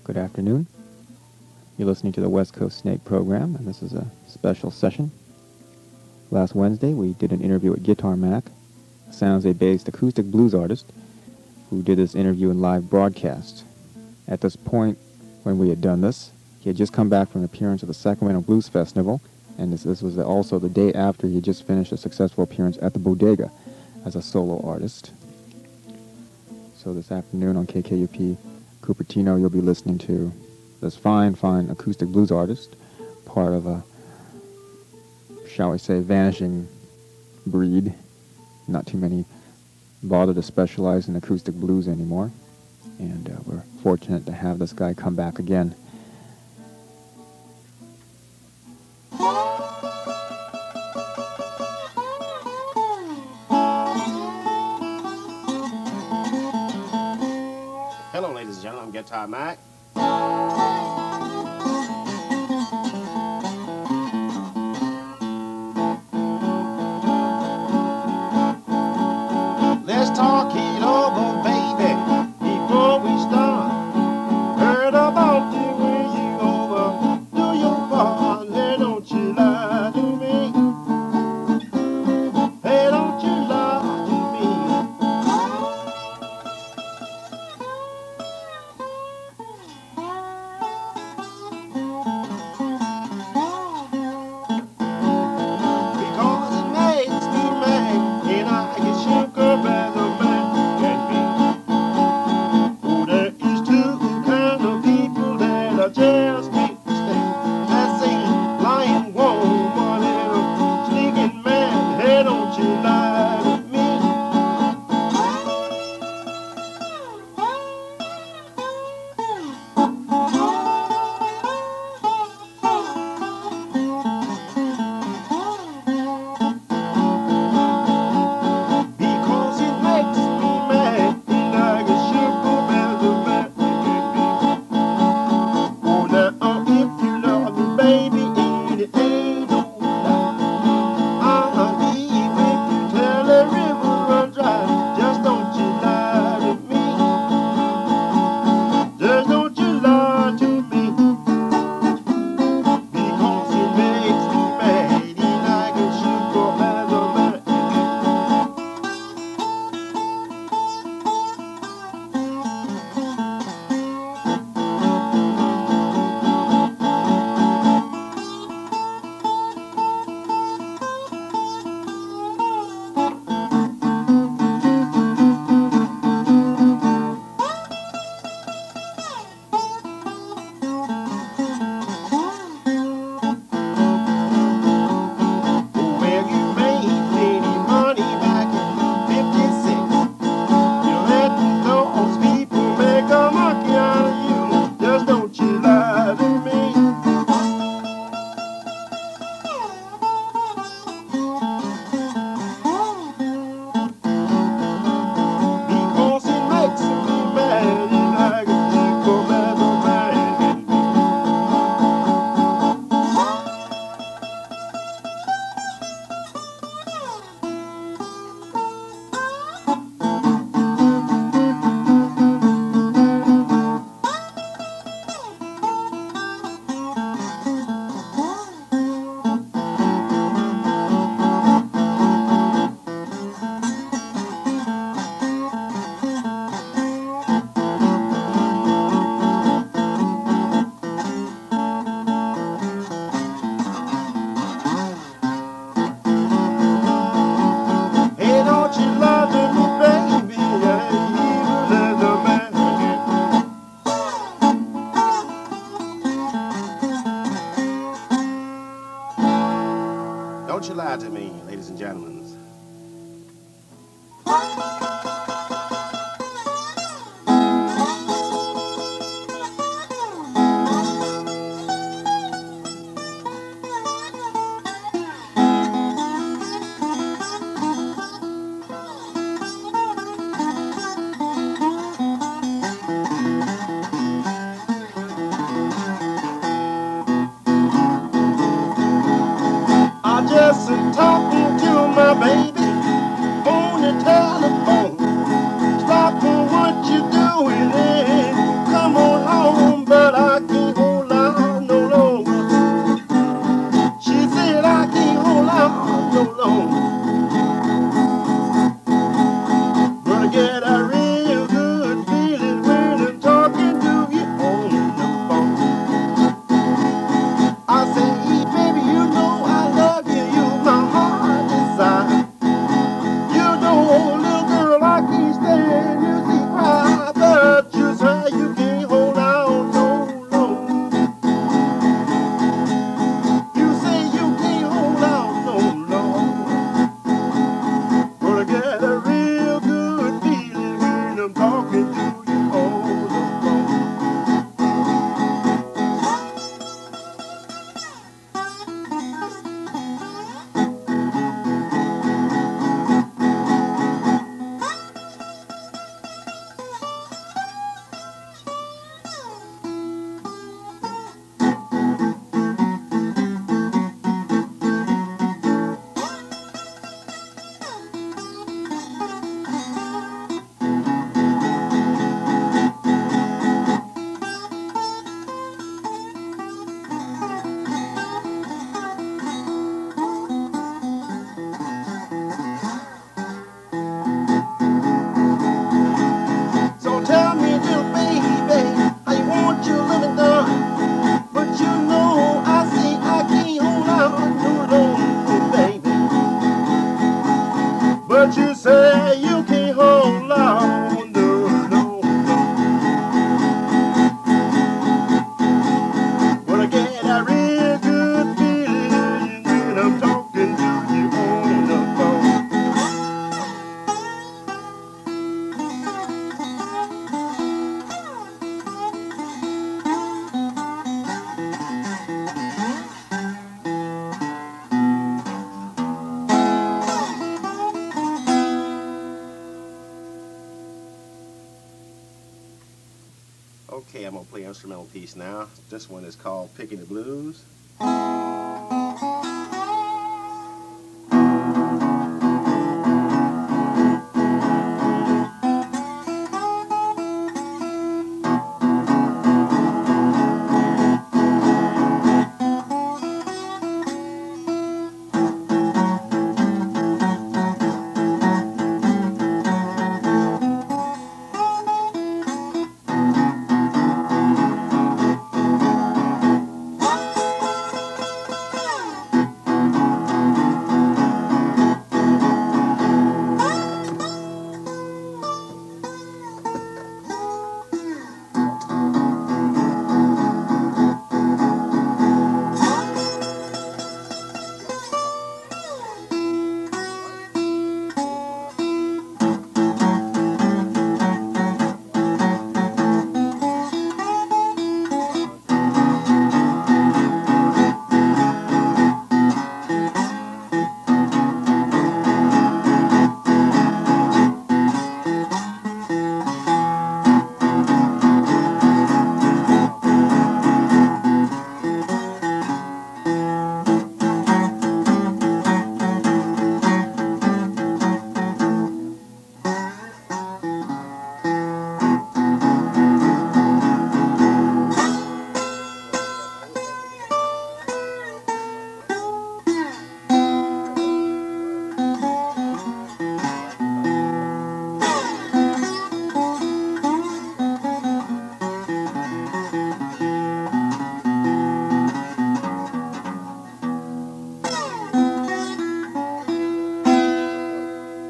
Good afternoon. You're listening to the West Coast Snake program, and this is a special session. Last Wednesday, we did an interview with Guitar Mac, a San Jose-based acoustic blues artist who did this interview in live broadcast. At this point, when we had done this, he had just come back from an appearance at the Sacramento Blues Festival, and this was also the day after he had just finished a successful appearance at the Bodega as a solo artist. So this afternoon on KKUP Cupertino, you'll be listening to this fine acoustic blues artist, part of a, shall we say, vanishing breed. Not too many bother to specialize in acoustic blues anymore, and we're fortunate to have this guy come back again. Hello, ladies and gentlemen, I'm Guitar Mac. Let's talk it over, baby, before we start. Heard about the way you over, do your part. Hey, don't you lie to me. Hey, don't you lie to me. Because it makes me mad, and I get shook up as a man can be. Oh, there is two kind of people that are just make mistakes. That's a lying woman and a sneaking man. Hey, don't you lie to me. Because it makes me mad, and I get shook up as a man can be. Oh, now if you love me, baby, and it ain't no lie, I'll leave if you tell the river run dry. Just don't you lie to me. Just don't you lie to me. Because it makes me mad, and I get shook up as a man can be. Well, you made plenty money back in '56. You let those people make a monkey out of you. Just don't you lie to me. Because it makes me mad, and I get sick of as a man can be. Hey, don't you lie to me, baby, even as a man can be. Don't you lie to me, ladies and gentlemen. I just talking to my Okay, I'm gonna play an instrumental piece now. This one is called Picking the Blues.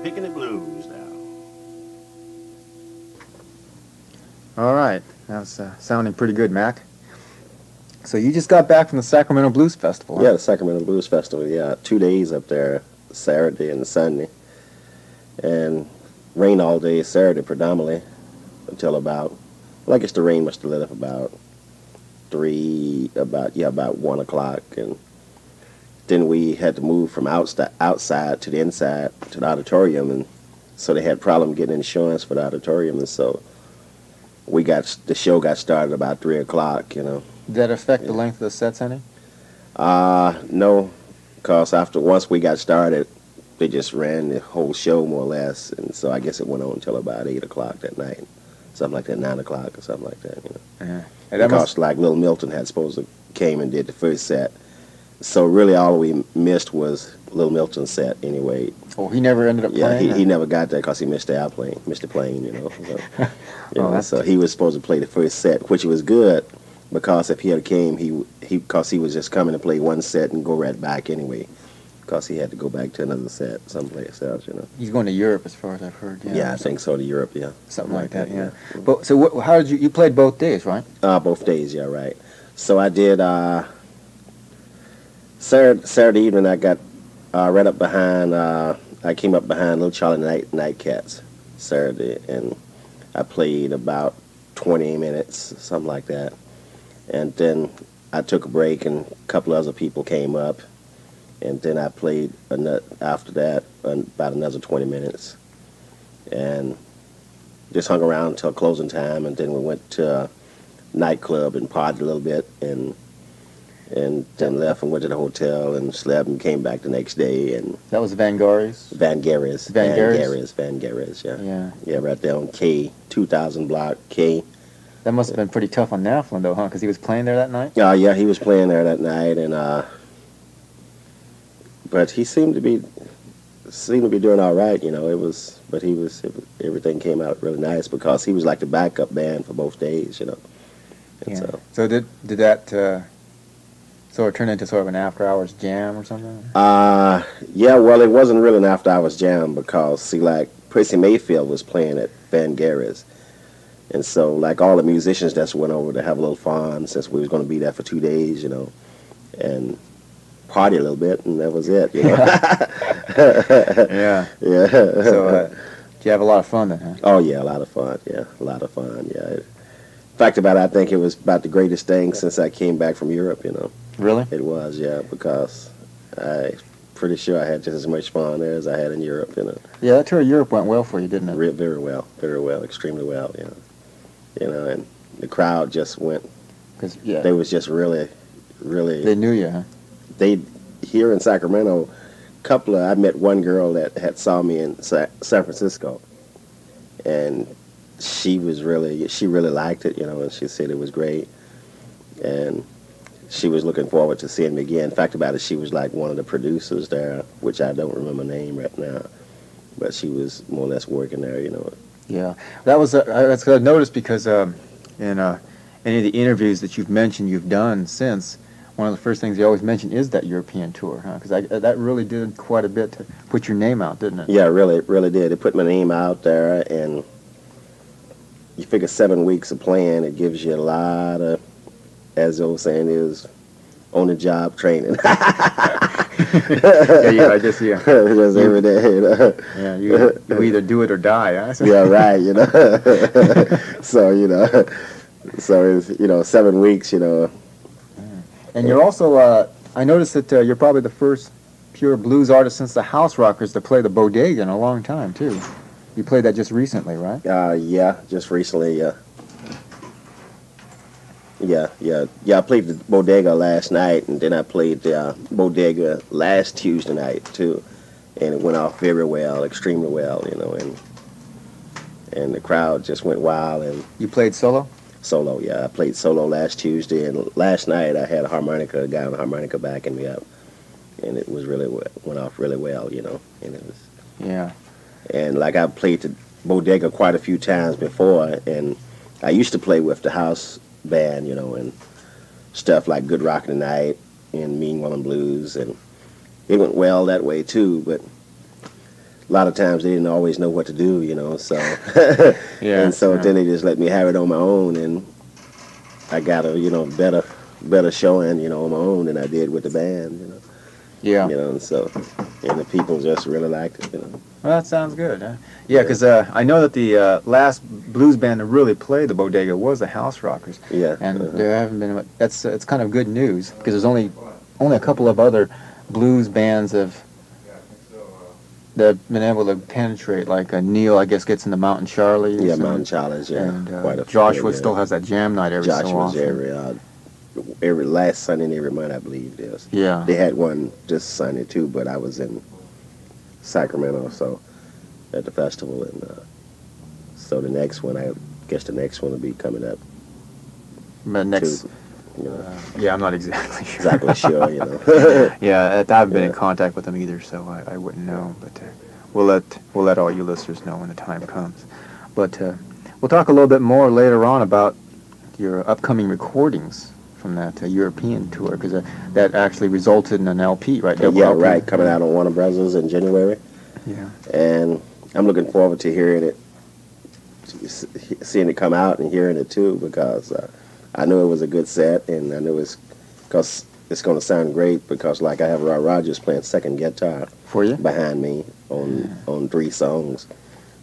Picking the Blues now. All right, that's sounding pretty good, Mac. So you just got back from the Sacramento Blues Festival, huh? Yeah, the Sacramento Blues Festival, yeah. 2 days up there, Saturday and Sunday. And rain all day Saturday predominantly until about, well, I guess the rain must have let up about about 1 o'clock. And then we had to move from outside to the inside to the auditorium, and so they had problem getting insurance for the auditorium, and so the show got started about 3 o'clock, you know. Did that affect the length of the sets any? No, because once we got started, they just ran the whole show more or less, and so I guess it went on until about 8 o'clock that night, something like that, 9 o'clock or something like that, you know. Yeah. Because like Little Milton had supposed to came and did the first set, so really all we missed was Little Milton's set anyway. Oh, he never ended up playing? Yeah, he never got there because he missed the airplane, missed the plane, you know. So, so he was supposed to play the first set, which was good, because if he had came, because he was just coming to play one set and go right back anyway, because he had to go back to another set someplace else, you know. He's going to Europe, as far as I've heard. Yeah, I think so, to Europe, yeah. Something like that, yeah. But so how did you played both days, right? Both days, yeah, right. So I did Saturday evening. I got right up behind. I came up behind Little Charlie Nightcats Saturday, and I played about 20 minutes, something like that. And then I took a break, and a couple other people came up, and then I played after that about another 20 minutes, and just hung around until closing time, and then we went to a nightclub and partied a little bit, and then left and went to the hotel and slept and came back the next day. And that was Van Gary's? Van Gary's, yeah. Yeah, right there on K, 2000 block, K. That must have been pretty tough on Naflin, though, huh? Because he was playing there that night? Yeah, he was playing there that night, and but he seemed to be doing all right, you know. Everything came out really nice because he was like the backup band for both days, you know. And yeah. So did that sort of turn into sort of an after-hours jam or something? Yeah, well, it wasn't really an after-hours jam because, see, like, Percy Mayfield was playing at Van Gary's. And so, like, all the musicians just went over to have a little fun since we was going to be there for 2 days, you know, and party a little bit, and that was it, you know. Yeah. Yeah. So, did you have a lot of fun then, huh? Oh, yeah, a lot of fun, yeah, a lot of fun, yeah. In fact about it, I think it was about the greatest thing since I came back from Europe, you know. Really? It was, yeah, because I'm pretty sure I had just as much fun there as I had in Europe, you know. Yeah, that tour of Europe went well for you, didn't it? Very well, extremely well, yeah. You know, and the crowd just went. 'Cause, yeah, They was just really, really. they knew you, huh? They here in Sacramento, I met one girl that had saw me in San Francisco, and she really liked it, and she said it was great, and she was looking forward to seeing me again. In fact about it, she was like one of the producers there, which I don't remember her name right now, but she was more or less working there. Yeah, that was that's what I noticed because in any of the interviews that you've mentioned you've done since, one of the first things you always mention is that European tour, huh? Because that really did quite a bit to put your name out, didn't it? Yeah, really did. It put my name out there, and you figure 7 weeks of playing, it gives you a lot of, as the old saying is, on-the-job training. Yeah, I guess, yeah. Just every day, Yeah, you either do it or die, huh? Yeah, right, So, so it's, 7 weeks, And you're also, I noticed that you're probably the first pure blues artist since the House Rockers to play the Bodega in a long time, too. You played that just recently, right? Yeah, just recently, Yeah, I played the Bodega last night, and then I played the Bodega last Tuesday night too, and it went off very well, extremely well, and the crowd just went wild. And You played solo? solo, yeah, I played solo last Tuesday, and last night I had a guy on the harmonica backing me up, and it was went off really well, and it was. Yeah. And like I played the Bodega quite a few times before, and I used to play with the house band, and stuff like Good Rockin' Tonight and Mean Woman Blues, and it went well that way too, but a lot of times they didn't always know what to do, so Yeah. and so yeah. then they just let me have it on my own, and I got a better showing, on my own than I did with the band, Yeah. and so and the people just really liked it. Well, that sounds good, huh? Yeah, because I know that the last blues band to really play the Bodega was the House Rockers. Yeah. And there haven't been. It's kind of good news because there's only a couple of other blues bands that have been able to penetrate. Like Neil, I guess, gets into Mountain Charlie's. Yeah, Mountain Charlie's, yeah. And quite a Joshua few, still has that jam night every so Joshua's often. every last Sunday in every month, I believe it is. Yeah. They had one this Sunday too, but I was in Sacramento, so at the festival, and so the next one, I guess the next one will be coming up. But next. Too, Yeah, I'm not exactly sure. exactly sure, Yeah, I haven't been in Yeah. contact with them either, so I wouldn't know. But we'll let all you listeners know when the time comes. But we'll talk a little bit more later on about your upcoming recordings from that European tour, because that actually resulted in an LP, right? Double Yeah, LP. right, coming out on Warner Brothers in January, Yeah. and I'm looking forward to hearing it, seeing it come out and hearing it too, because I knew it was a good set, and I knew because it's going to sound great, because like I have Roy Rogers playing second guitar For you? behind me on 3 songs,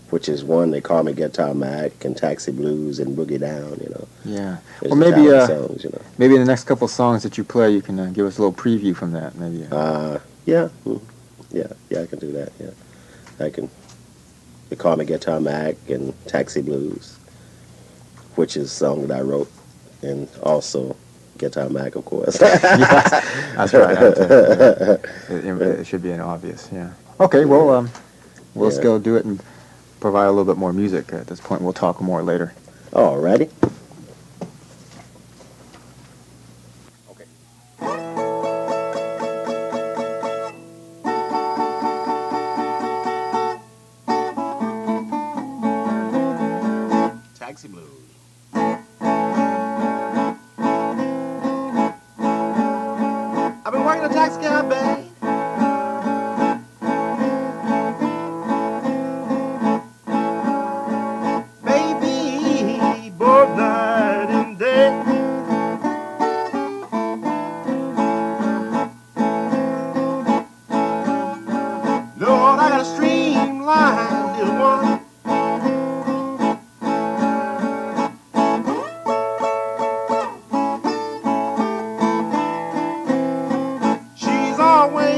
which is one they call me Guitar Mac and Taxi Blues and Boogie Down, Yeah. There's Well, the maybe talent songs, maybe in the next couple of songs that you play, you can give us a little preview from that, maybe. Yeah, I can do that. Yeah, I can. They call me Guitar Mac and Taxi Blues, which is a song that I wrote, and also Guitar Mac, of course. Yeah, that's right. It should be an obvious. Yeah. Okay. Well, let's Yeah. go do it and provide a little bit more music at this point. We'll talk more later. Alrighty. Taxi Blues. I've been working a taxi cab, babe. Baby, both night and day. Lord, I gotta streamline this one. She's always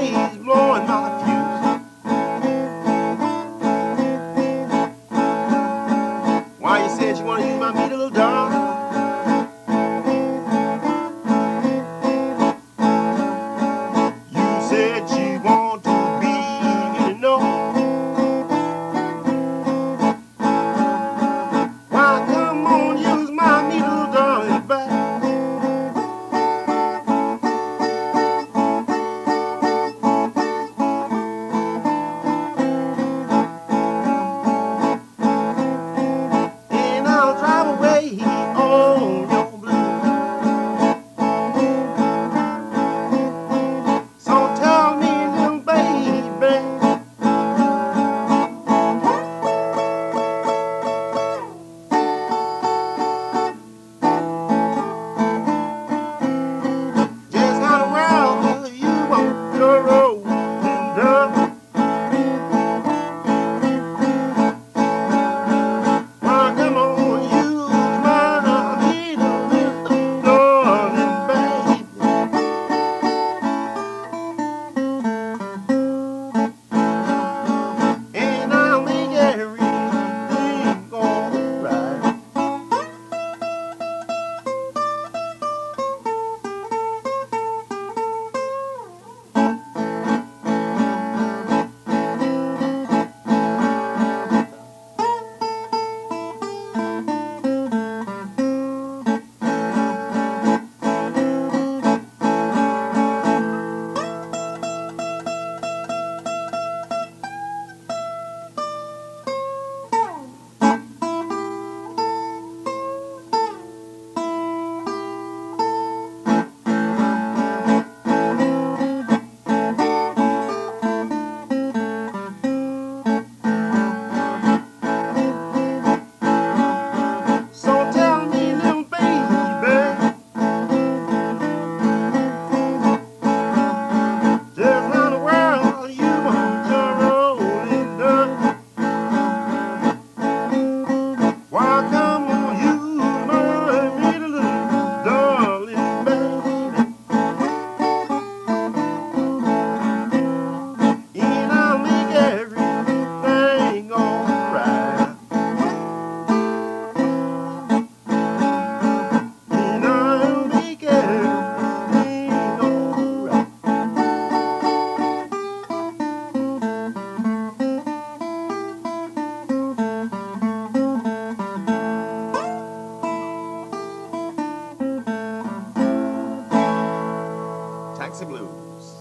Taxi Blues.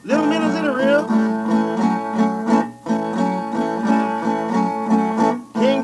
Little minnows in the river. King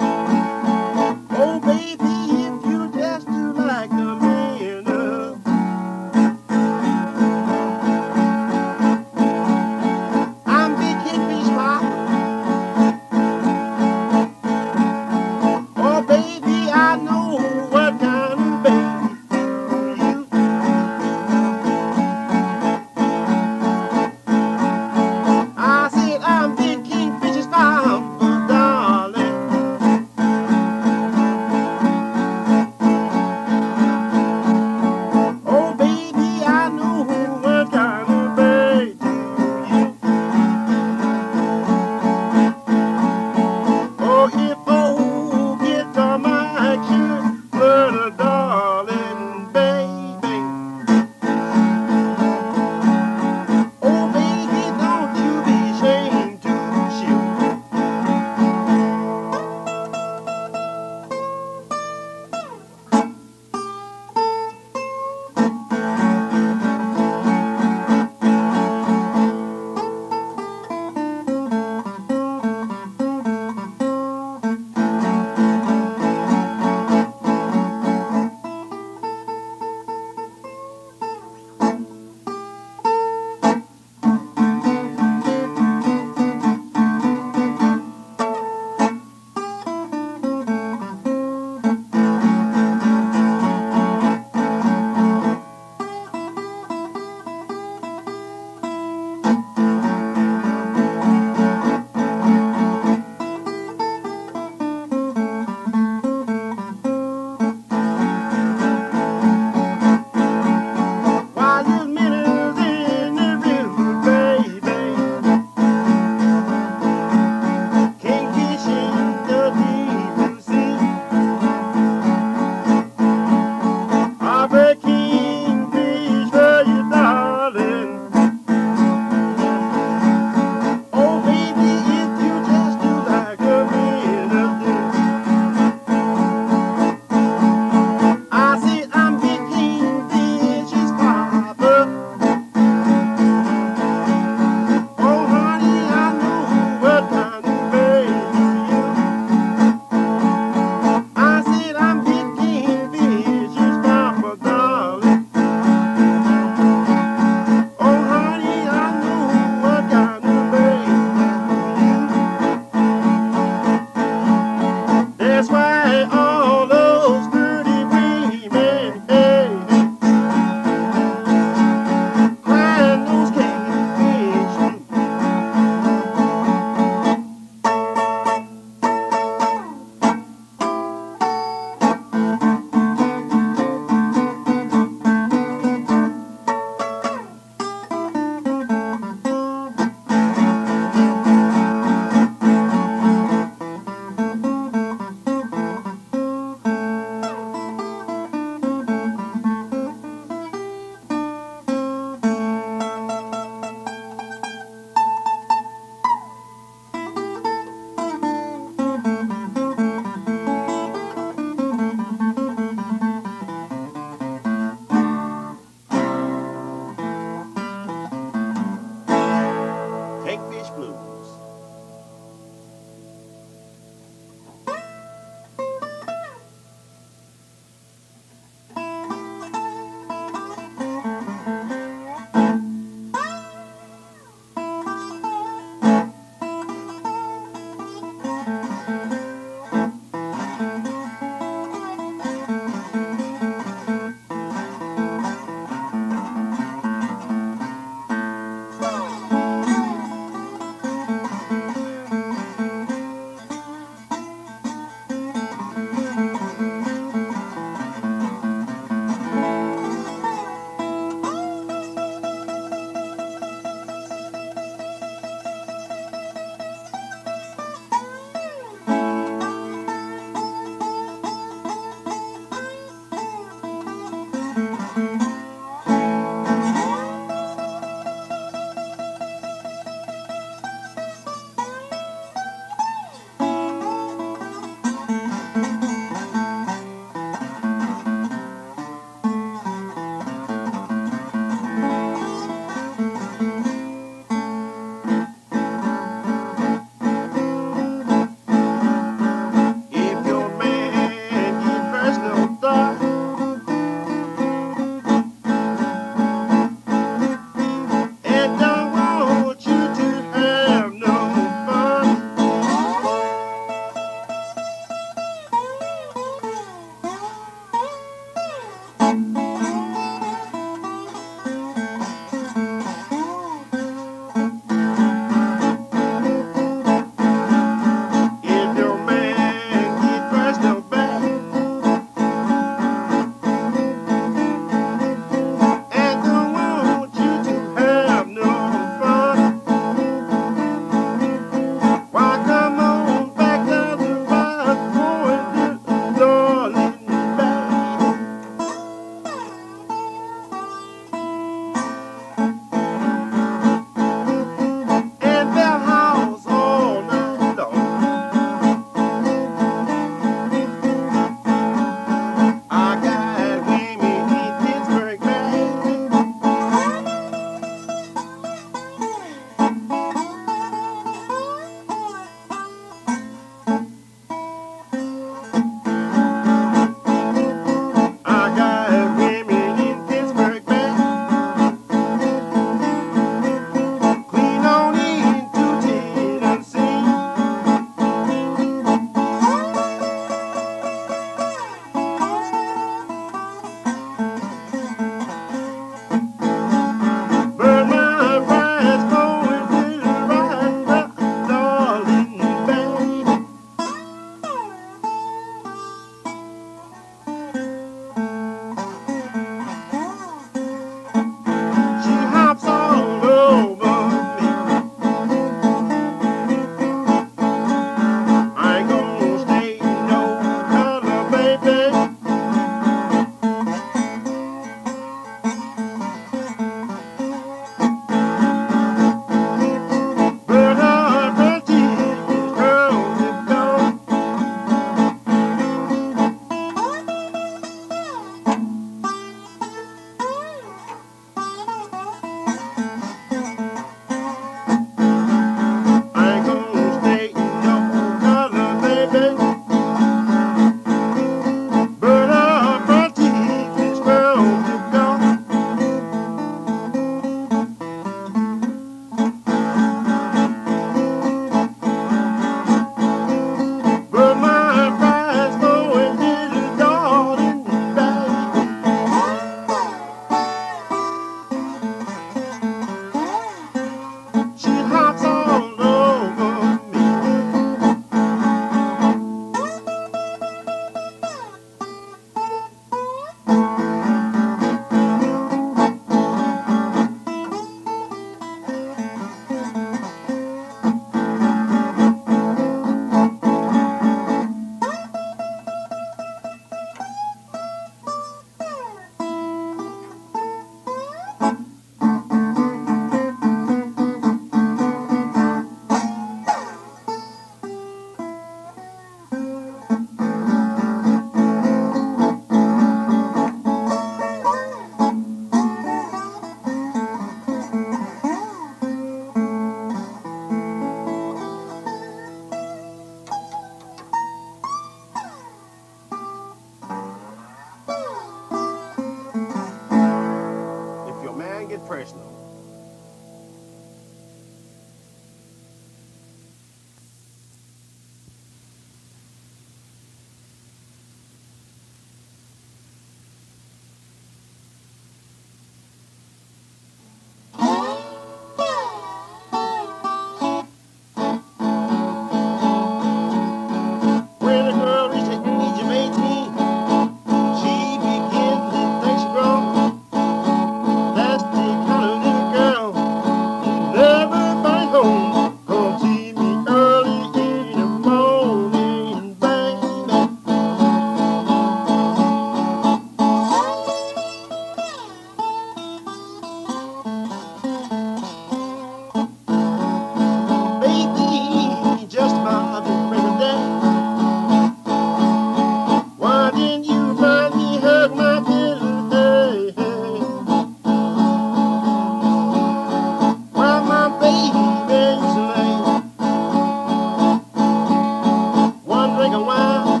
drink of wine,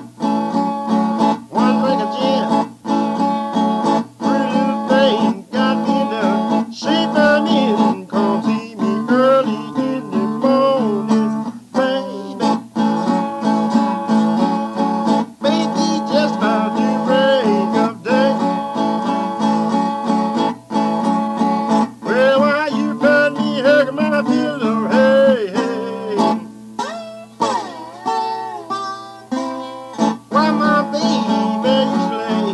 one drink of gin. Pretty little thing got me in the shape I'm in. Come see me early in the morning, baby. Maybe just about the break of day. Well, why you find me hugging my pillow? Hey, hey. Why my baby you slay?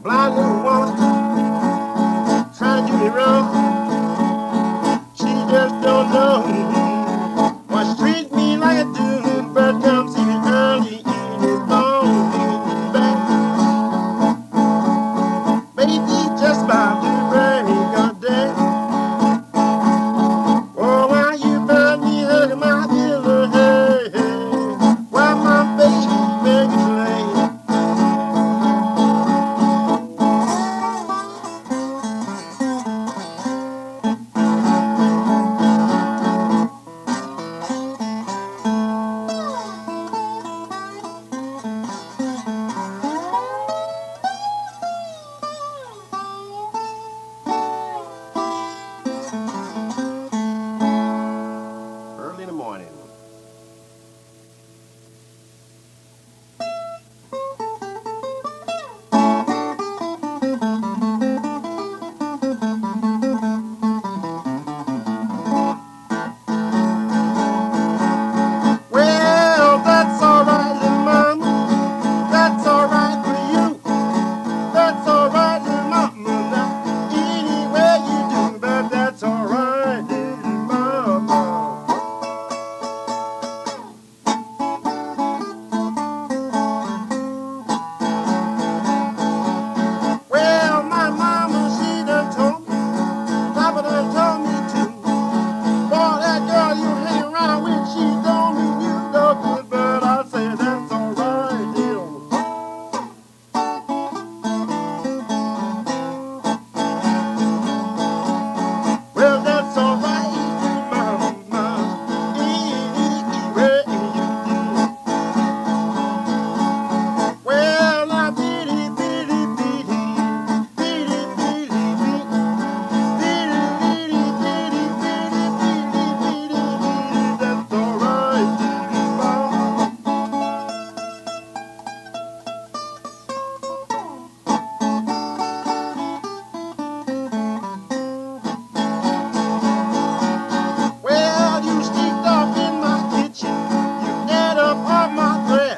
Blind little woman trying to do me wrong. She just don't know why she treats me like I do. But come see me early in the morning, baby. Baby, just about to break of day. Oh, why you find me hugging my pillow? Hey, hey. Why my baby begging to lay? Early in the morning. Well, that's alright, little mama. That's alright for you. That's alright, little mama. Now, any way you do, but that's alright, little mama. Well, my mama, she done told me, Papa done told me too. Boy, that girl you hang around with, she don't mean you no good, but I say that's alright, little. Well, that's alright, little mama. Any way you do. Well, I bitty, bitty, bitty, bitty, bitty, bitty, bitty, bitty, bitty, bitty, bitty, bitty, that's alright, little mama. Well, you sneaked off in my kitchen, you ate up all my thread.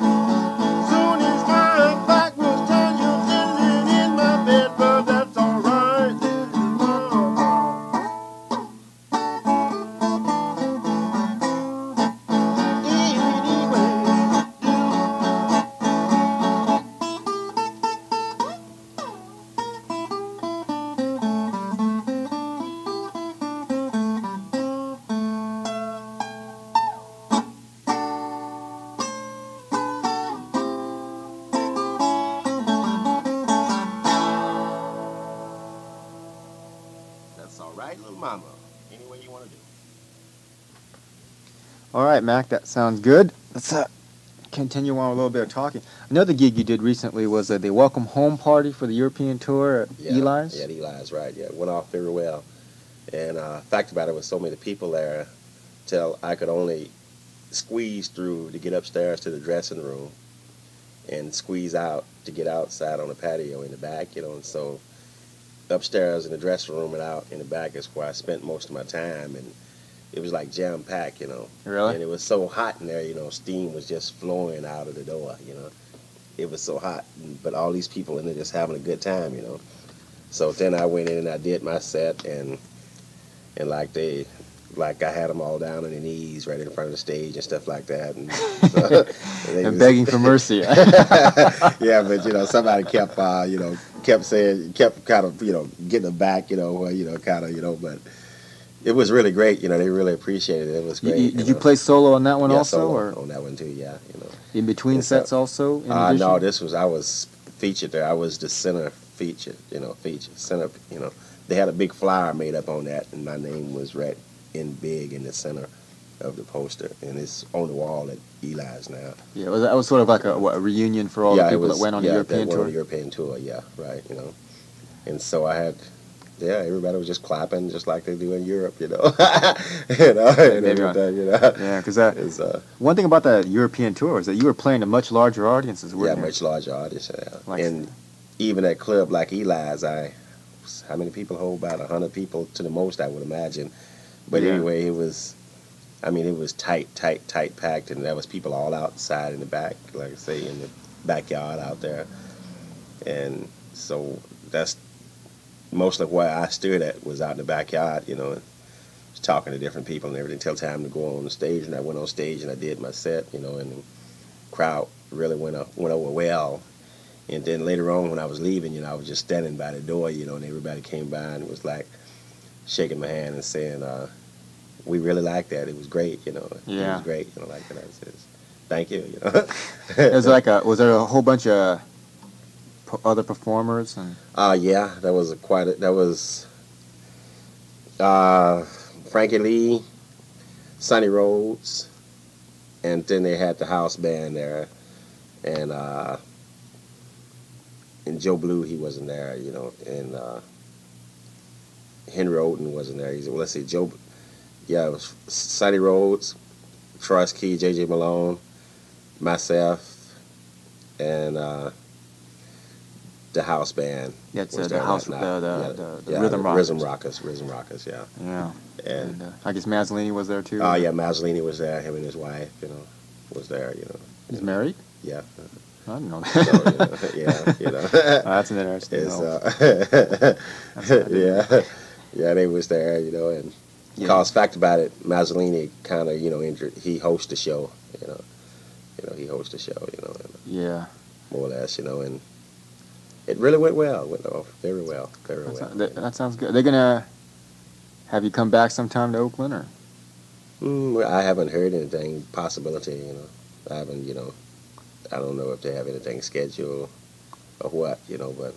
Soon as my back was turned, you fiddling in my bed, but that's alright, little mama. Anyway you do. That's alright, little mama. Any way you want to do. All right, Mac, that sounds good. Let's continue on with a little bit of talking. Another gig you did recently was the welcome home party for the European tour at Eli's. Yeah, at Eli's, right. Yeah, it went off very well. And fact about it was so many people there till I could only squeeze through to get upstairs to the dressing room and squeeze out to get outside on the patio in the back, you know. And so upstairs in the dressing room and out in the back is where I spent most of my time. And it was like jam packed, you know. Really? And it was so hot in there, you know. Steam was just flowing out of the door, you know. It was so hot, but all these people in there just having a good time, you know. So then I went in and I did my set, and like I had them all down on their knees right in front of the stage and stuff like that, and, And begging for mercy. yeah, but you know, somebody kept kept kind of getting them back, kind of but it was really great, they really appreciated it. It was great. Did you play solo on that one yeah, also, solo or on that one too? Yeah, in between And sets also? In addition? No, I was featured there. I was the center featured, center. They had a big flyer made up on that, and my name was right in big in the center of the poster, and it's on the wall at Eli's now. Yeah, that was sort of like a reunion for all the people that went on the European tour. On the European tour, yeah, right, And so I had, everybody was just clapping just like they do in Europe, and everything, Yeah, because one thing about the European tour is that you were playing to much larger audiences, weren't you? Yeah, much larger audience, yeah. Like, and even at club like Eli's, how many people hold? About 100 people to the most, I would imagine. But anyway, it was tight packed, and there was people all outside in the back, like I say, in the backyard out there. And so that's mostly where I stood at, was out in the backyard, talking to different people and everything till time to go on the stage. And I went on stage and I did my set, and the crowd really went over well. And then later on when I was leaving, I was just standing by the door, and everybody came by and was like shaking my hand and saying, we really liked that. It was great, Yeah. It was great, like that. I said, thank you, was there a whole bunch of other performers? And yeah, that was Frankie Lee, Sonny Rhodes, and then they had the house band there, and Joe Blue, he wasn't there, and Henry Oden wasn't there. Let's see, Joe. Yeah, it was Sonny Rhodes, Troy Key, J.J. Malone, myself, and the house band. Yeah, it's the house, the Rhythm Rockers. Rhythm Rockers, yeah. Yeah. And I guess Mazzolini was there too? Oh, yeah, Mazzolini was there. Him and his wife, was there, He's married? Yeah. I didn't know that. So, that's an interesting yeah, they was there, and cause fact about it, Mazzolini kind of, he hosts the show, he hosts the show, and, yeah, more or less, and it really went well, went off very well. That sounds good. Are they gonna have you come back sometime to Oakland, or? I haven't heard anything, possibility, I haven't, I don't know if they have anything scheduled or what, but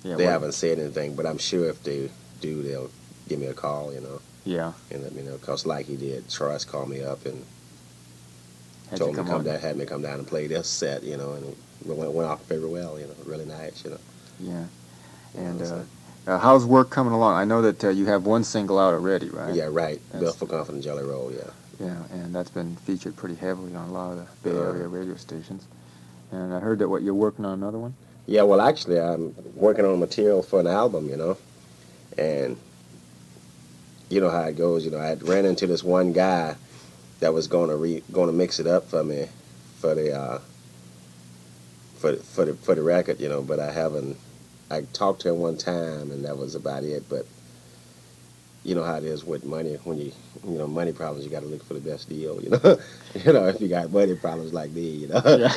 they haven't said anything. But I'm sure if they do, they'll give me a call, Yeah. And let me know. Because like he did, Troy's called me up and told me to come down, had me come down and play this set, and it went off very well, really nice, Yeah. And how's work coming along? I know that you have one single out already, right? Yeah, right. Built for Comfort and Jelly Roll, yeah. Yeah, and that's been featured pretty heavily on a lot of the Bay Area radio stations. And I heard that you're working on another one? Yeah, well, actually, I'm working on material for an album, and you know how it goes. I had ran into this one guy that was going to mix it up for me for the for the record, but I haven't. I talked to him one time, and that was about it. But you know how it is with money. When you money problems, you got to look for the best deal. If you got money problems like me, Yeah.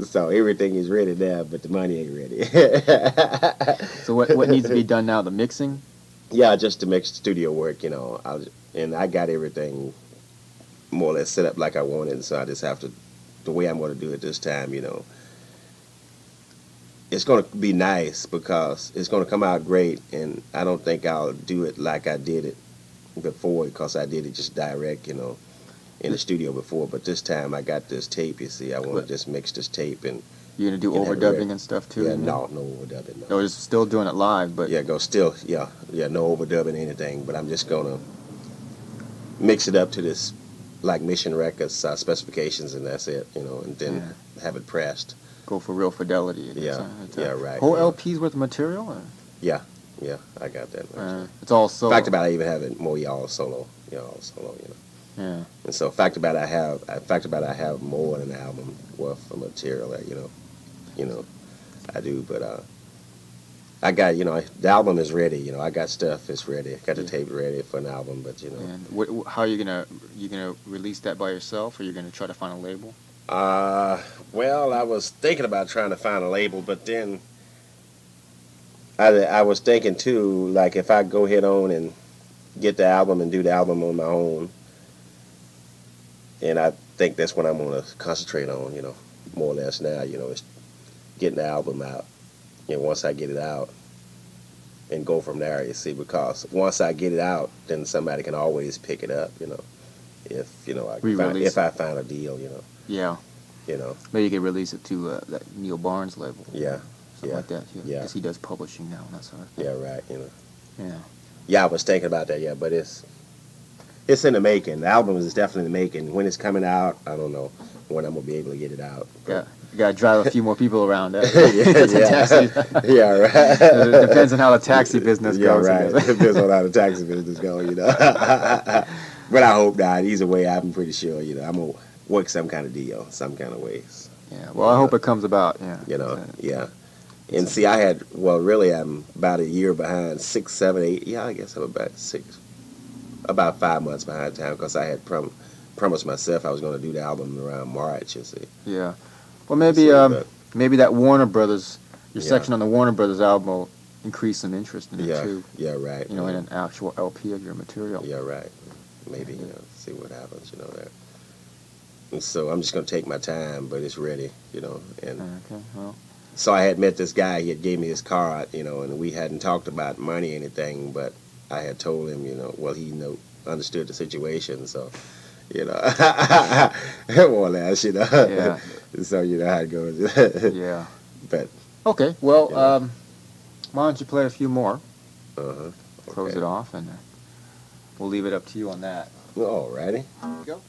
so everything is ready now, but the money ain't ready. So what needs to be done now? The mixing? Yeah, just to mix studio work. And I got everything more or less set up like I wanted. So I just have to, the way I'm going to do it this time. It's going to be nice because it's going to come out great, and I don't think I'll do it like I did it before because I did it just direct, in the studio before. But this time I got this tape, you see. I want to just mix this tape. And you're going to do overdubbing and stuff too? Yeah, no overdubbing. No. No, just still doing it live, but... Yeah, no overdubbing anything, but I'm just going to mix it up to this, like Mission Records specifications, and that's it, and then have it pressed. Go for real fidelity. Yeah, right. Whole LPs worth of material? Or? Yeah. Yeah, I got that. It's all solo. Fact about it, I even have it more all solo. All solo. Yeah. And so fact about it, I have more than an album worth of material that I do. But I got the album is ready. I got stuff is ready. I got the tape ready for an album. But And how are you gonna release that by yourself, or you're gonna try to find a label? Well, I was thinking about trying to find a label, but then I was thinking too, like if I go head on and get the album and do the album on my own, and I think that's what I'm going to concentrate on, more or less now, is getting the album out. Once I get it out and go from there, you see, because once I get it out, then somebody can always pick it up, if I find a deal, Yeah. Maybe you could release it to that Neil Barnes label. Yeah. Something like that. Yeah. Because he does publishing now and that sort of thing. Yeah, right, Yeah. Yeah, I was thinking about that, yeah, but it's in the making. The album is definitely in the making. When it's coming out, I don't know when I'm going to be able to get it out. Yeah. You got to drive a few more people around. Yeah, Yeah, right. It depends on how the taxi business Yeah, goes. right. It depends on how the taxi business goes, But I hope not. Either way, I'm pretty sure, I'm going to work some kind of deal, some kind of ways. Yeah, well, I hope it comes about, yeah. Yeah. And see, I'm about a year behind, 6, 7, 8, I guess I'm about 5 months behind time, because I had promised myself I was going to do the album around March, you see. Yeah. Well, maybe that Warner Brothers, your section on the Warner Brothers album will increase some interest in it, too. Yeah, right. In an actual LP of your material. Yeah, right. Maybe, see what happens, there. And so I'm just going to take my time, but it's ready, and Okay, well. So I had met this guy. He had gave me his card, and we hadn't talked about money or anything, but I had told him, he understood the situation, so, more or less, Yeah. So you know how it goes. Yeah. But. Okay, well, why don't you play a few more? Uh-huh. Close it off, and we'll leave it up to you on that. All righty. Here we go.